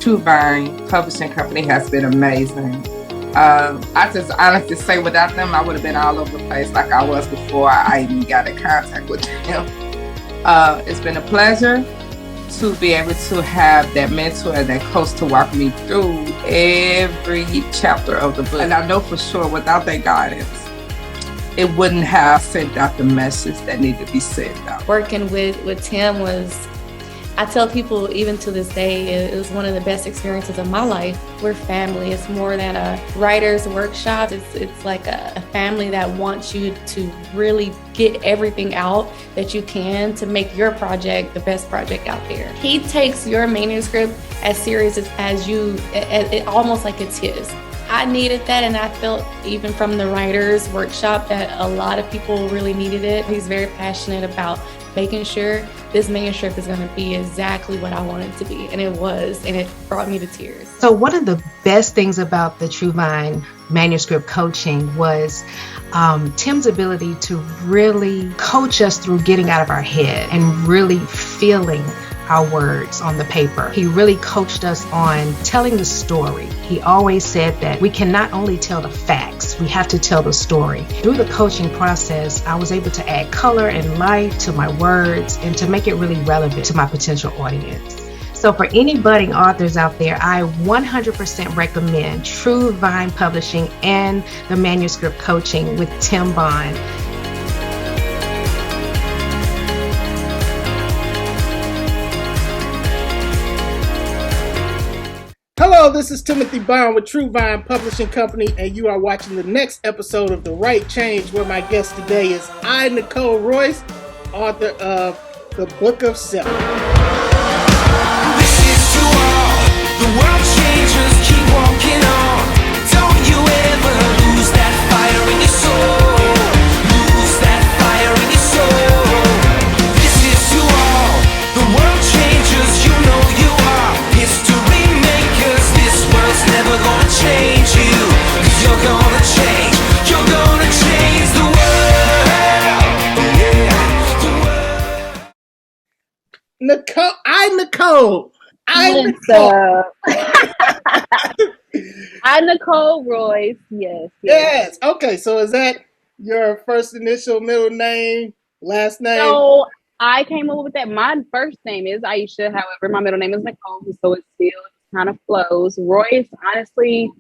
True Vine Publishing Company has been amazing. I just honestly say without them, I would have been all over the place like I was before I even got in contact with them. It's been a pleasure to be able to have that mentor and that coach to walk me through every chapter of the book. And I know for sure without their guidance, it wouldn't have sent out the message that needed to be sent out. Working with Tim I tell people even to this day, it was one of the best experiences of my life. We're family. It's more than a writer's workshop. It's like a family that wants you to really get everything out that you can to make your project the best project out there. He takes your manuscript as serious as you, almost like it's his. I needed that, and I felt even from the writer's workshop that a lot of people really needed it. He's very passionate about making sure this manuscript is going to be exactly what I want it to be. And it was, and it brought me to tears. So one of the best things about the True Vine manuscript coaching was Tim's ability to really coach us through getting out of our head and really feeling our words on the paper. He really coached us on telling the story. He always said that we can not only tell the facts, we have to tell the story. Through the coaching process, I was able to add color and life to my words and to make it really relevant to my potential audience. So for any budding authors out there, I 100% recommend True Vine Publishing and the manuscript coaching with Tim Bond. Hello, this is Timothy Bond with True Vine Publishing Company, and you are watching the next episode of The Right Change, where my guest today is INicole Royce, author of The Book of Self. This is to all the world changers, keep walking on. Don't you ever lose that fire in your soul. Lose that fire in your soul. This is to all the world changers, you know you are history makers. This world's never gonna change you, 'cause you're gonna change. You're gonna change the world. Yeah, the world. INicole. INicole Royce. Yes. Okay, so is that your first initial, middle name, last name? So I came up with that. My first name is Aisha. However, my middle name is Nicole, so it still kind of flows. Royce, honestly,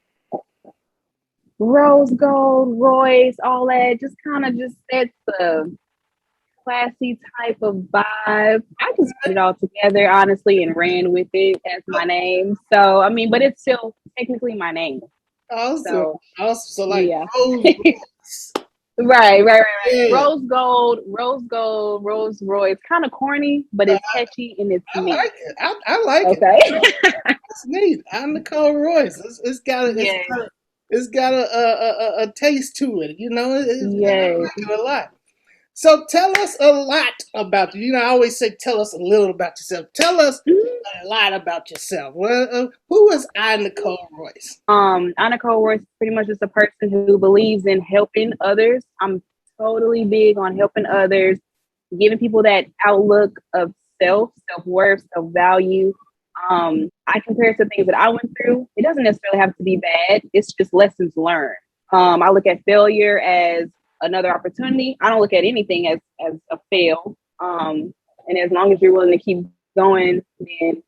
rose gold, Royce, all that just kind of just sets the classy type of vibe. I just put it all together, honestly, and ran with it as my name. So, I mean, but it's still technically my name. Awesome. So like yeah. Rose. Right. Yeah. Rose gold, Rolls Royce. Kind of corny, but it's catchy and it's I neat. like it. I like it. Okay. It's neat. INicole Royce. It's got a taste to it. You know, I like it a lot. So tell us a lot about you. You know, I always say, tell us a little about yourself. Tell us a lot about yourself. Well, who is INicole Royce? INicole Royce is pretty much just a person who believes in helping others. I'm totally big on helping others, giving people that outlook of self-worth, self-value. I compare it to things that I went through. It doesn't necessarily have to be bad. It's just lessons learned. I look at failure as another opportunity. I don't look at anything as a fail. And as long as you're willing to keep going, then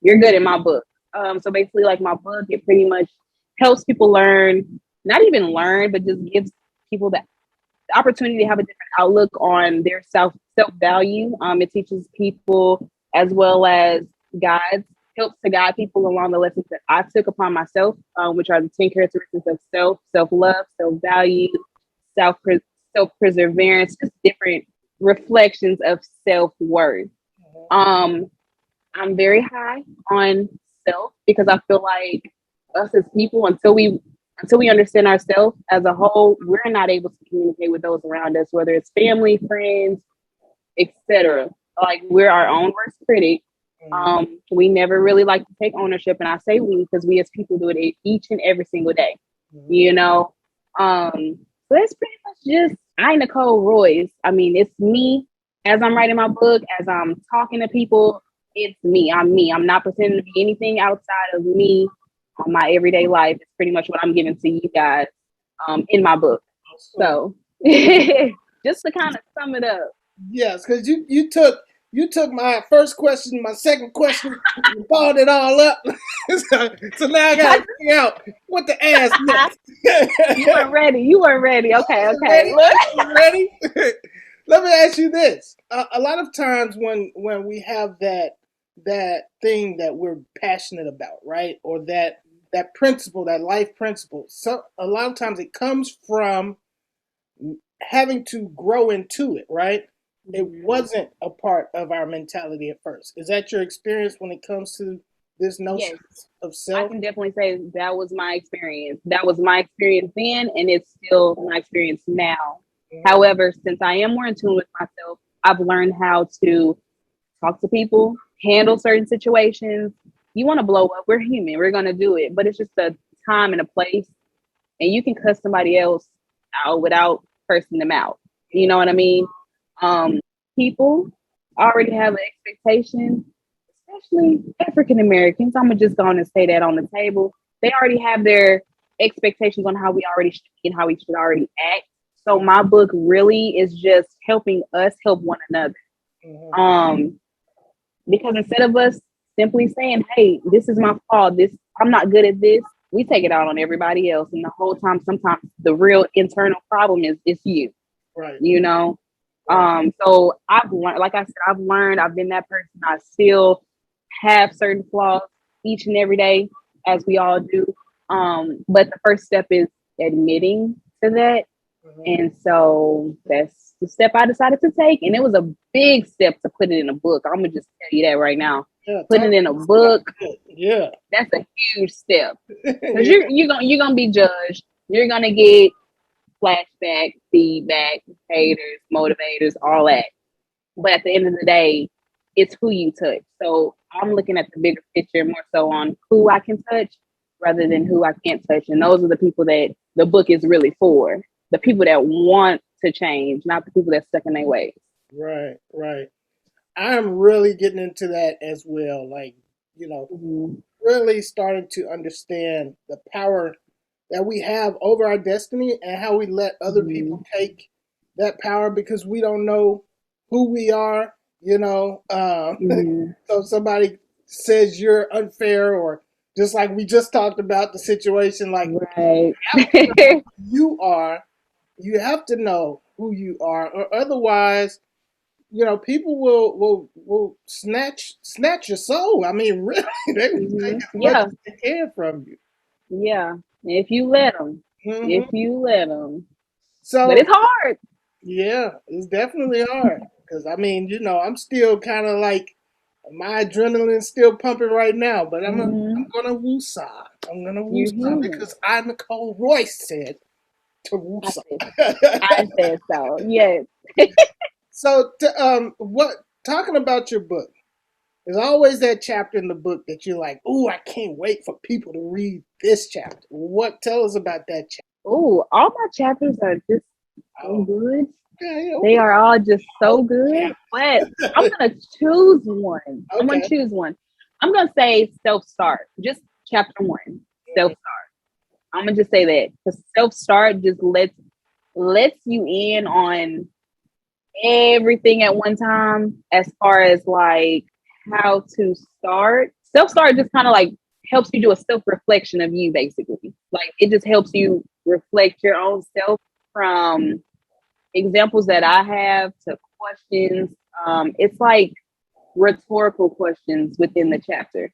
you're good in my book. So basically, like my book, it pretty much helps people learn, not even learn, but just gives people the opportunity to have a different outlook on their self-value. It teaches people as well as helps to guide people along the lessons that I took upon myself, which are the 10 characteristics of self-love, self-value, self-perseverance, just different reflections of self-worth. I'm very high on self because I feel like us as people, until we understand ourselves as a whole, we're not able to communicate with those around us, whether it's family, friends, etc. Like, we're our own worst critic. We never really like to take ownership, and I say we because we as people do it each and every single day. You know, so that's pretty much just INicole Royce. I mean, it's me as I'm writing my book, as I'm talking to people it's me. I'm me. I'm not pretending to be anything outside of me on my everyday life. It's pretty much what I'm giving to you guys in my book. So just to kind of sum it up. Yes, because you took my first question, my second question, you followed it all up. So now I gotta figure out what to ask next. You weren't ready. You weren't ready. Okay, okay. Ready? Let me ask you this. A lot of times when we have that thing that we're passionate about, right? Or that principle, that life principle. So a lot of times it comes from having to grow into it, right? It wasn't a part of our mentality at first. Is that your experience when it comes to this notion of I self? can definitely say that was my experience. That was my experience then, and it's still my experience now. However, since I am more in tune with myself, I've learned how to talk to people, handle certain situations. You want to blow up, we're human, we're going to do it, but it's just a time and a place. And you can cuss somebody else out without cursing them out. You know what I mean? People already have an expectation, especially African Americans. I'm gonna just go on and say that on the table. They already have their expectations on how we already should be and how we should already act. So my book really is just helping us help one another. Because instead of us simply saying, "Hey, this is my fault. This I'm not good at this," we take it out on everybody else, and the whole time, sometimes the real internal problem is it's you. Right. You know. So I've learned, like I said, I've learned. I've been that person. I still have certain flaws each and every day, as we all do. But the first step is admitting to that. And so that's the step I decided to take. And it was a big step to put it in a book. I'm gonna just tell you that right now. Yeah, Putting it in a book, yeah, that's a huge step. Because you're gonna be judged. You're gonna get flashback, feedback, haters, motivators, all that. But at the end of the day, it's who you touch. So I'm looking at the bigger picture more so on who I can touch rather than who I can't touch. And those are the people that the book is really for. The people that want to change, not the people that stuck in their ways. Right, right. I'm really getting into that as well. Like, really starting to understand the power that we have over our destiny and how we let other people take that power because we don't know who we are, So somebody says you're unfair, or just like we just talked about the situation, like Right. you have to know who you are, or otherwise, people will snatch your soul. I mean, really, they will take as much as they can from you. Yeah, if you let them, if you let them. So, but it's hard. Yeah, it's definitely hard because I mean, I'm still kind of like my adrenaline's still pumping right now, but I'm gonna woosah. I'm gonna woosah because INicole Royce said to woosah. I said so. Yes. So, talking about your book? There's always that chapter in the book that you're like, "Ooh, I can't wait for people to read this chapter." Tell us about that chapter? Oh, all my chapters are just so good. Okay. They are all just so good. But I'm gonna choose one. I'm gonna choose one. I'm gonna say self-start. Just chapter 1, self-start. I'm gonna just say that because self-start just lets you in on everything at one time as far as like how to start. Self-start just kind of like helps you do a self-reflection of you, basically. Like it just helps you reflect your own self from examples that I have to questions. It's like rhetorical questions within the chapter.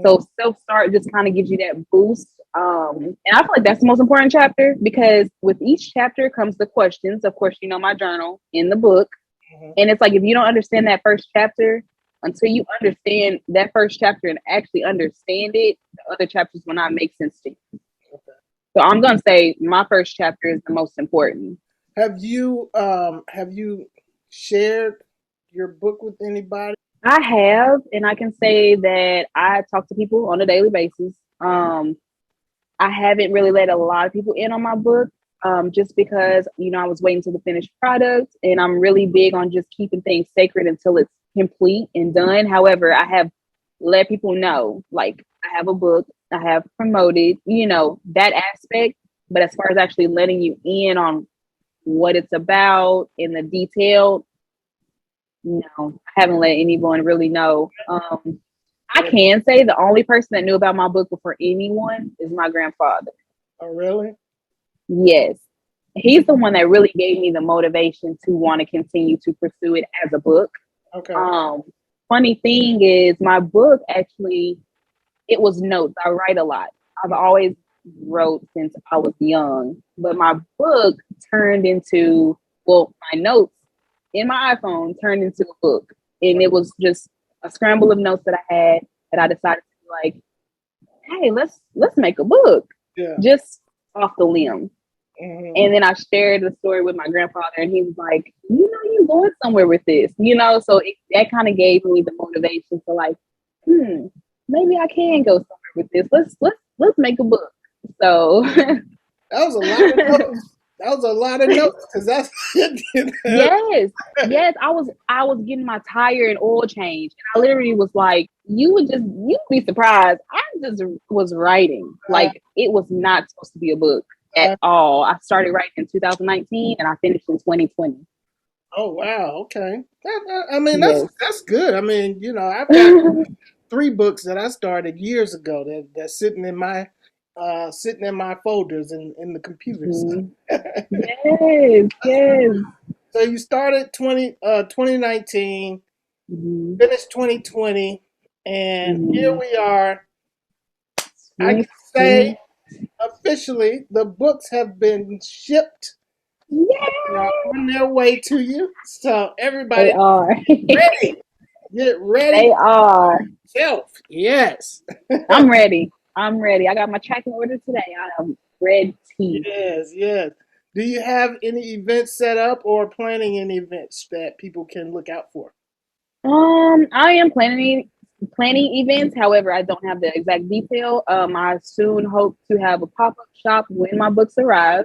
So self-start just kind of gives you that boost. And I feel like that's the most important chapter because with each chapter comes the questions. Of course, my journal in the book. And it's like if you don't understand that first chapter, until you understand that first chapter and actually understand it, the other chapters will not make sense to you. So I'm gonna say my first chapter is the most important. Have you shared your book with anybody? I have, and I can say that I talk to people on a daily basis. I haven't really let a lot of people in on my book, just because I was waiting to the finished product, and I'm really big on just keeping things sacred until it's complete and done. However, I have let people know, like, I have a book, I have promoted, that aspect. But as far as actually letting you in on what it's about in the detail, no, I haven't let anyone really know. I can say the only person that knew about my book before anyone is my grandfather. Oh, really? Yes. He's the one that really gave me the motivation to want to continue to pursue it as a book. Okay. Funny thing is, my book actually, it was notes. I write a lot. I've always wrote since I was young, but my book turned into, well, my notes in my iPhone turned into a book, and it was just a scramble of notes that I had that I decided to be like, hey, let's make a book, just off the limb. Mm-hmm. And then I shared the story with my grandfather, and he was like, you're going somewhere with this, so that kind of gave me the motivation to like, maybe I can go somewhere with this. Let's make a book. So that was a lot of notes. That was a lot of notes, because that's yes. I was getting my tire and oil change, and I literally was like, you'd be surprised. I just was writing like it was not supposed to be a book at all. I started writing in 2019, and I finished in 2020. Oh wow! Okay, that's good. I mean, I've got 3 books that I started years ago that's sitting in my folders in the computers. Yes. So you started 2019, finished 2020, and here we are. I can say officially the books have been shipped. On their way to you. So everybody, they are ready. Get ready. They are. Self. Yes. I'm ready. I got my tracking order today. I am ready. Yes. Do you have any events set up or planning any events that people can look out for? I am planning events. However, I don't have the exact detail. I soon hope to have a pop-up shop when my books arrive.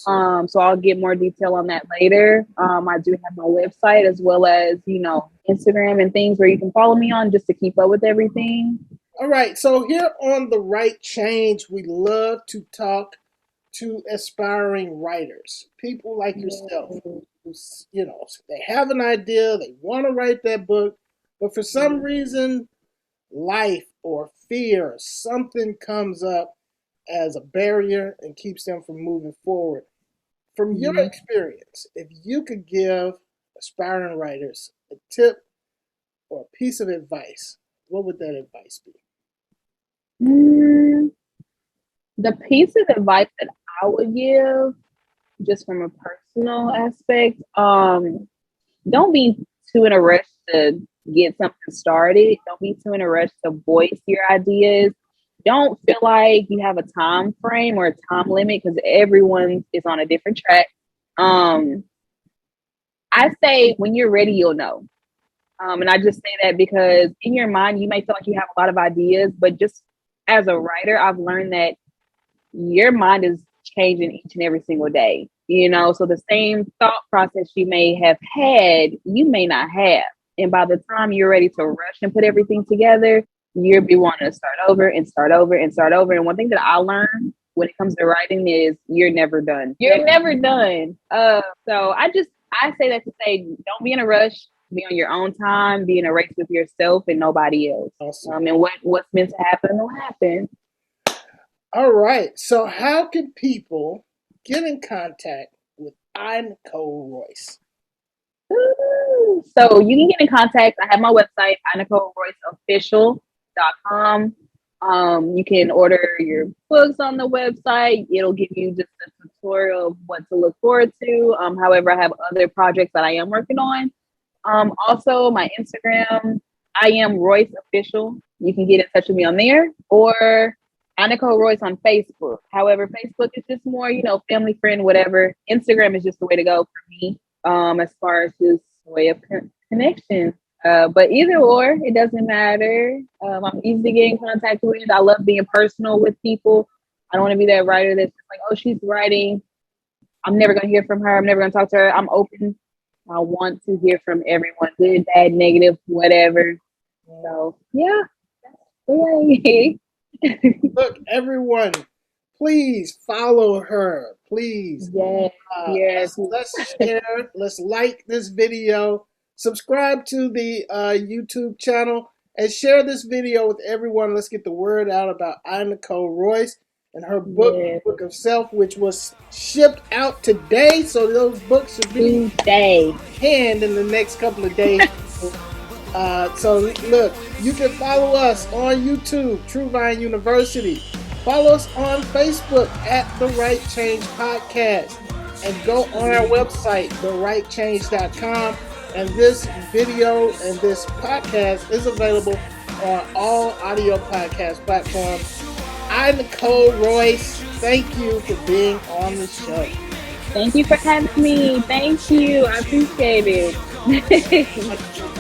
So I'll get more detail on that later. I do have my website as well as, Instagram and things where you can follow me on just to keep up with everything. All right. So here on The Right Change, we love to talk to aspiring writers, people like yourself, who, they have an idea, they want to write that book, but for some reason, life or fear or something comes up as a barrier and keeps them from moving forward. From your experience, if you could give aspiring writers a tip or a piece of advice, what would that advice be? The piece of advice that I would give, just from a personal aspect, don't be too in a rush to get something started. Don't be too in a rush to voice your ideas. Don't feel like you have a time frame or a time limit, because everyone is on a different track. I say when you're ready, you'll know. And I just say that because in your mind, you may feel like you have a lot of ideas, but just as a writer, I've learned that your mind is changing each and every single day. So the same thought process you may have had, you may not have. And by the time you're ready to rush and put everything together, you'll be wanting to start over and start over and start over. And one thing that I learned when it comes to writing is you're never done. You're never done. So I say that to say, don't be in a rush. Be on your own time. Be in a race with yourself and nobody else. Awesome. And what's meant to happen will happen. All right. So how can people get in contact with INicole Royce? So you can get in contact. I have my website, INicoleRoyceOfficial.com. You can order your books on the website. It'll give you just a tutorial of what to look forward to. However, I have other projects that I am working on. Also, my Instagram, I am Royce Official. You can get in touch with me on there, or INicole Royce on Facebook. However, Facebook is just more, family friend, whatever. Instagram is just the way to go for me, as far as just a way of connection. But either or, it doesn't matter. I'm easy to get in contact with. I love being personal with people. I don't want to be that writer that's just like, oh, she's writing, I'm never going to hear from her, I'm never going to talk to her. I'm open I want to hear from everyone, good, bad, negative, whatever. So yeah. Yay. Look, everyone, please follow her. Please. Yes. Let's share. Let's like this video. Subscribe to the YouTube channel and share this video with everyone. Let's get the word out about INicole Royce and her book, Book of Self, which was shipped out today. So those books should be hand in the next couple of days. So look, you can follow us on YouTube, True Vine University. Follow us on Facebook at The Right Change Podcast. And go on our website, therightchange.com. And this video and this podcast is available on all audio podcast platforms. INicole Royce, thank you for being on the show. Thank you for having me. Thank you. I appreciate it.